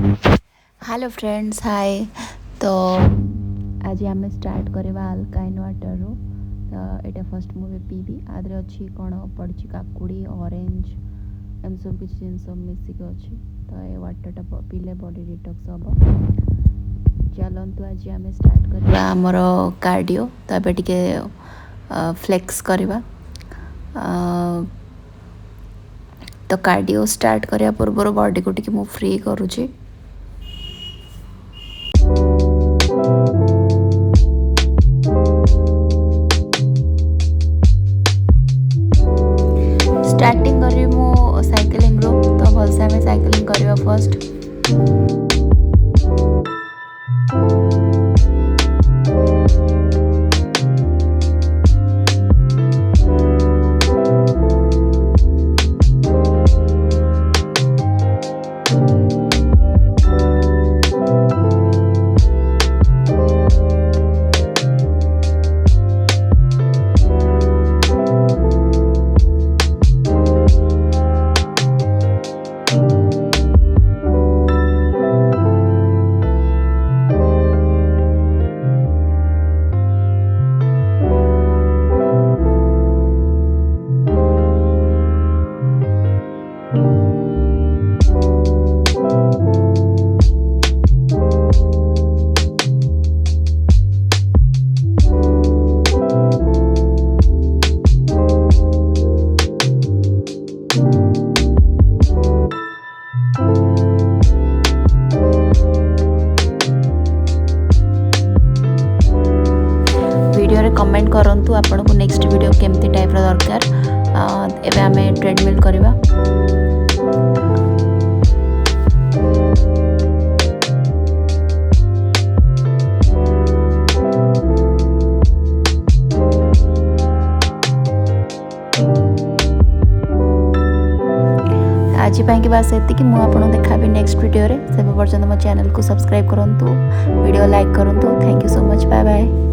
Hello friends hi. तो आज आम स्टार्ट करवा अल्काइन वाटर रू। तो यहाँ फर्स्ट मुझे पीबी आदि अच्छी कौन पड़ी काकुड़ी ऑरेंज एम सब किसी जिनस मिसिक अच्छी। तो ये वाटरटा पीले बॉडी डिटॉक्स हम। चलतु आज आम स्टार्ट करवा आमर कार्डियो। तो ये टे फ्लेक्स करवा। तो कार्डियो स्टार्ट करने पूर्व बॉडी को टी मु फ्री करुँची। स्टार्टिंग करी मु साइकिलिंग रो। तो भलसे आम साइकिलिंग करवा फर्स्ट। वीडियो कमेंट करंतु आपन को नेक्स्ट वीडियो केमती टाइप रो दरकार। एबे आमे ट्रेडमिल करबा। आज कि बास एति मु आपन देखा नेक्स्ट वीडियो रे। से पर्यंत मो चैनल को सब्सक्राइब करंतु वीडियो लाइक करंतु। Thank you so much bye bye.